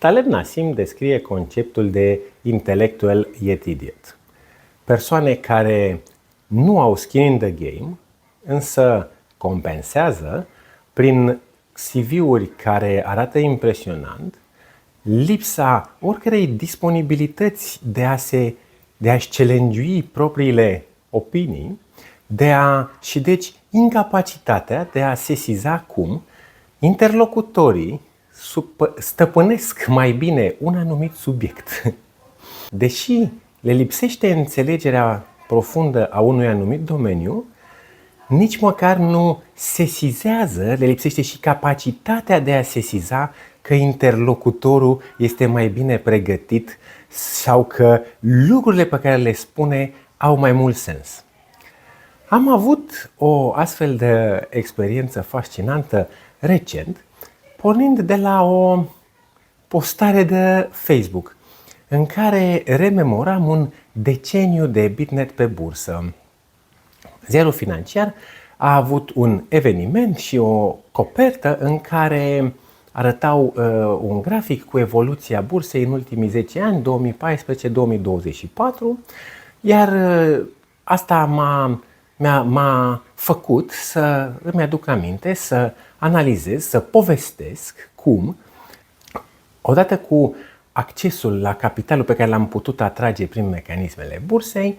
Taleb Nassim descrie conceptul de intellectual yet idiot. Persoane care nu au skin in the game, însă compensează prin CV-uri care arată impresionant, lipsa oricărei disponibilități de a-și challenge-ui propriile opinii, și deci incapacitatea de a sesiza cum interlocutorii stăpânesc mai bine un anumit subiect. Deși le lipsește înțelegerea profundă a unui anumit domeniu, nici măcar nu sesizează, le lipsește și capacitatea de a sesiza că interlocutorul este mai bine pregătit sau că lucrurile pe care le spune au mai mult sens. Am avut o astfel de experiență fascinantă recent, pornind de la o postare de Facebook în care rememoram un deceniu de Bitnet pe bursă. Ziarul Financiar a avut un eveniment și o copertă în care arătau un grafic cu evoluția bursei în ultimii 10 ani, 2014-2024, iar asta m-a făcut să îmi aduc aminte, să analizez, să povestesc cum, odată cu accesul la capitalul pe care l-am putut atrage prin mecanismele bursei,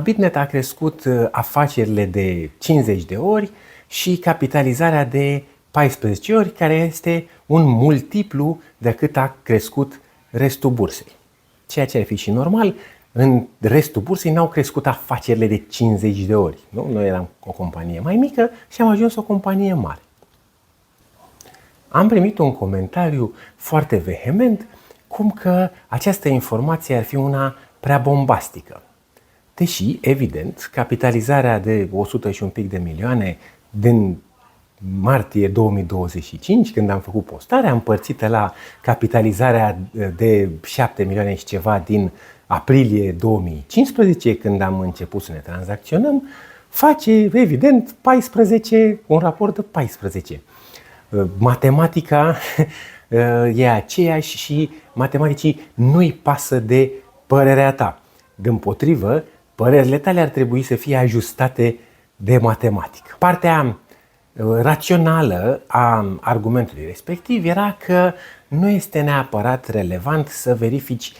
Bitnet a crescut afacerile de 50 de ori și capitalizarea de 14 ori, care este un multiplu de cât a crescut restul bursei. Ceea ce ar fi și normal, în restul bursei n-au crescut afacerile de 50 de ori. Nu? Noi eram o companie mai mică și am ajuns o companie mare. Am primit un comentariu foarte vehement cum că această informație ar fi una prea bombastică. Deși, evident, capitalizarea de 100 și un pic de milioane din martie 2025, când am făcut postarea, împărțită la capitalizarea de 7 milioane și ceva din aprilie 2015, când am început să ne tranzacționăm, face, evident, 14, un raport de 14. Matematica e aceeași și matematicii nu-i pasă de părerea ta. Dimpotrivă, părerile tale ar trebui să fie ajustate de matematică. Partea rațională a argumentului respectiv era că nu este neapărat relevant să verifici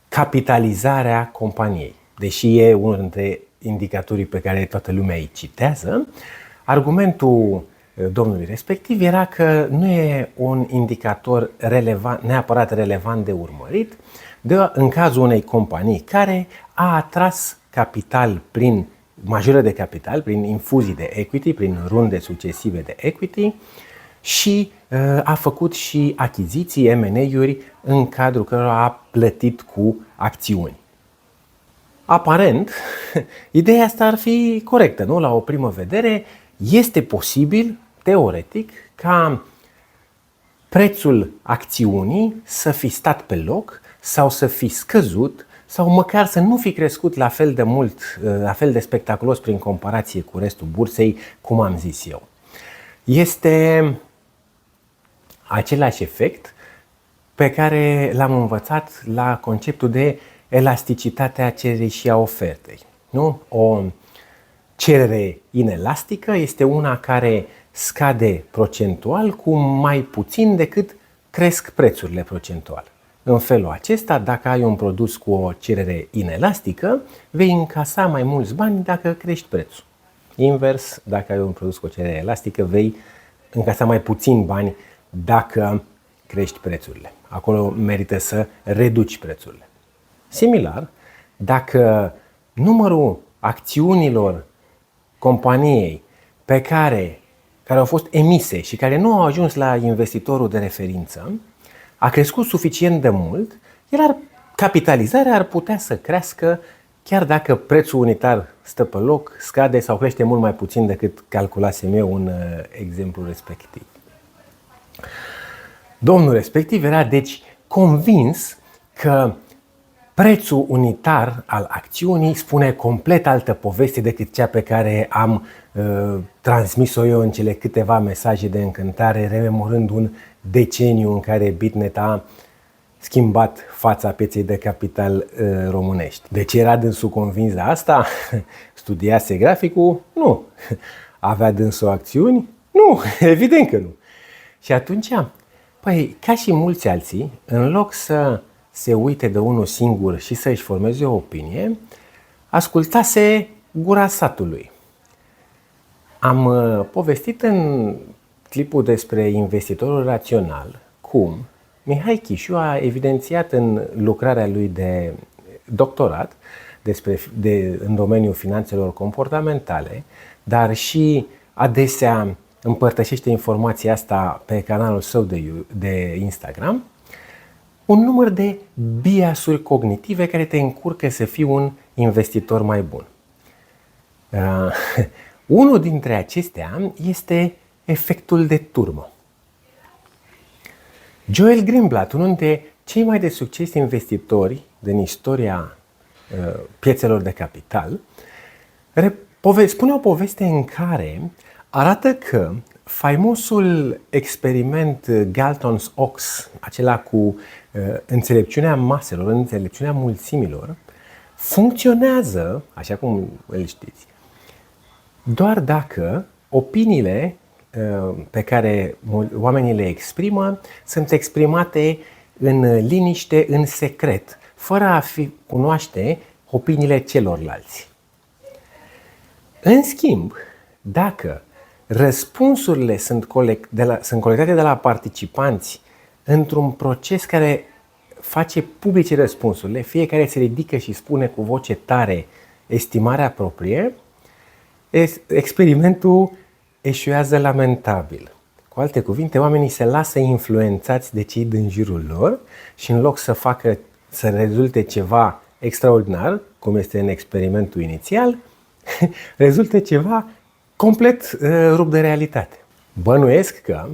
capitalizarea companiei. Deși e unul dintre indicatorii pe care toată lumea îi citează, argumentul domnului respectiv era că nu e un indicator neapărat relevant de urmărit în cazul unei companii care a atras capital majoră de capital, prin infuzii de equity, prin runde succesive de equity și a făcut și achiziții, M&A-uri, în cadrul cărora a plătit cu acțiuni. Aparent, ideea asta ar fi corectă, nu? La o primă vedere, este posibil, teoretic, ca prețul acțiunii să fi stat pe loc sau să fi scăzut sau măcar să nu fi crescut la fel de mult, la fel de spectaculos prin comparație cu restul bursei, cum am zis eu. Este același efect pe care l-am învățat la conceptul de elasticitatea cererii și a ofertei. Nu? O cerere inelastică este una care scade procentual cu mai puțin decât cresc prețurile procentual. În felul acesta, dacă ai un produs cu o cerere inelastică, vei încasa mai mulți bani dacă crești prețul. Invers, dacă ai un produs cu o cerere elastică, vei încasa mai puțin bani dacă crești prețurile. Acolo merită să reduci prețurile. Similar, dacă numărul acțiunilor companiei care au fost emise și care nu au ajuns la investitorul de referință a crescut suficient de mult, capitalizarea ar putea să crească chiar dacă prețul unitar stă pe loc, scade sau crește mult mai puțin decât calculasem eu în exemplul respectiv. Domnul respectiv era deci convins că prețul unitar al acțiunii spune complet altă poveste decât cea pe care am transmis-o eu în cele câteva mesaje de încântare, rememorând un deceniu în care Bitnet a schimbat fața pieței de capital românești. De ce era dânsul convins de asta? Studiase graficul? Nu. Avea dânsul acțiuni? Nu, evident că nu. Și atunci, păi, ca și mulți alții, în loc să se uite de unul singur și să-și formeze o opinie, ascultase gura satului. Am povestit în clipul despre investitorul rațional cum Mihai Chișu a evidențiat în lucrarea lui de doctorat în domeniul finanțelor comportamentale, dar și adesea împărtășește informația asta pe canalul său de Instagram, un număr de biasuri cognitive care te încurcă să fii un investitor mai bun. Unul dintre acestea este efectul de turmă. Joel Greenblatt, unul dintre cei mai de succes investitori din istoria piețelor de capital, spune o poveste în care arată că faimosul experiment Galton's Ox, acela cu înțelepciunea maselor, înțelepciunea mulțimilor, funcționează, așa cum îl știți, doar dacă opiniile pe care oamenii le exprimă sunt exprimate în liniște, în secret, fără a cunoaște opiniile celorlalți. În schimb, dacă răspunsurile sunt colectate de la participanți într-un proces care face publice răspunsurile, fiecare se ridică și spune cu voce tare estimarea proprie, experimentul eșuează lamentabil. Cu alte cuvinte, oamenii se lasă influențați de cei din jurul lor și în loc să rezulte ceva extraordinar, cum este în experimentul inițial, rezultă ceva complet rupt de realitate. Bănuiesc că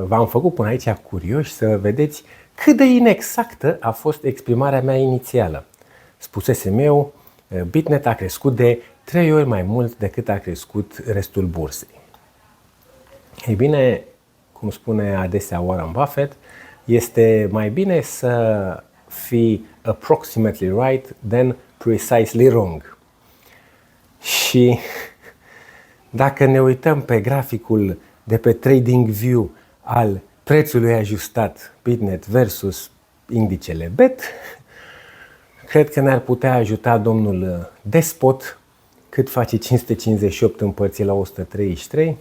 v-am făcut până aici curioși să vedeți cât de inexactă a fost exprimarea mea inițială. Spusesem eu, Bitnet a crescut de 3 ori mai mult decât a crescut restul bursei. Ei bine, cum spune adesea Warren Buffett, este mai bine să fii approximately right than precisely wrong. Și dacă ne uităm pe graficul de pe TradingView al prețului ajustat Bitnet versus indicele BET, cred că ne-ar putea ajuta domnul Despot cât face 558 împărțit la 133.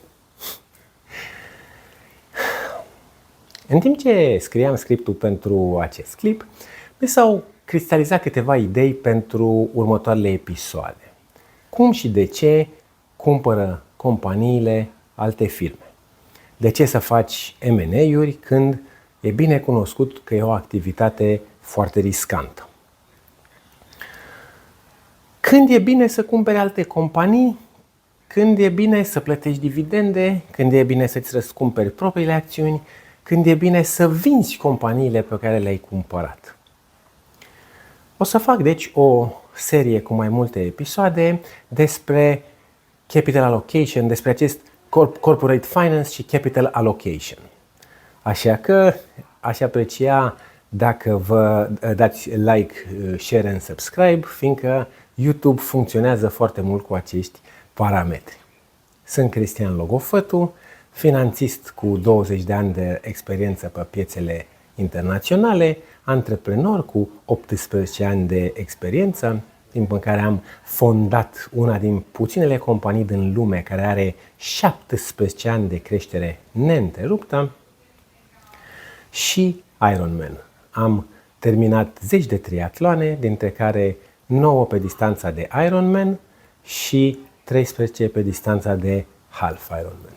În timp ce scriam scriptul pentru acest clip, mi s-au cristalizat câteva idei pentru următoarele episoade. Cum și de ce cumpără companiile alte firme? De ce să faci M&A-uri când e bine cunoscut că e o activitate foarte riscantă? Când e bine să cumperi alte companii? Când e bine să plătești dividende? Când e bine să-ți răscumperi propriile acțiuni? Când e bine să vinzi companiile pe care le-ai cumpărat? O să fac deci o serie cu mai multe episoade despre capital allocation, despre acest corporate finance și capital allocation. Așa că aș aprecia dacă vă dați like, share and subscribe, fiindcă YouTube funcționează foarte mult cu acești parametri. Sunt Cristian Logofătu, finanțist cu 20 de ani de experiență pe piețele internaționale, antreprenor cu 18 ani de experiență, timp în care am fondat una din puținele companii din lume care are 17 ani de creștere neîntreruptă, și Ironman. Am terminat 10 de triatloane, dintre care 9 pe distanța de Ironman și 13 pe distanța de Half Ironman.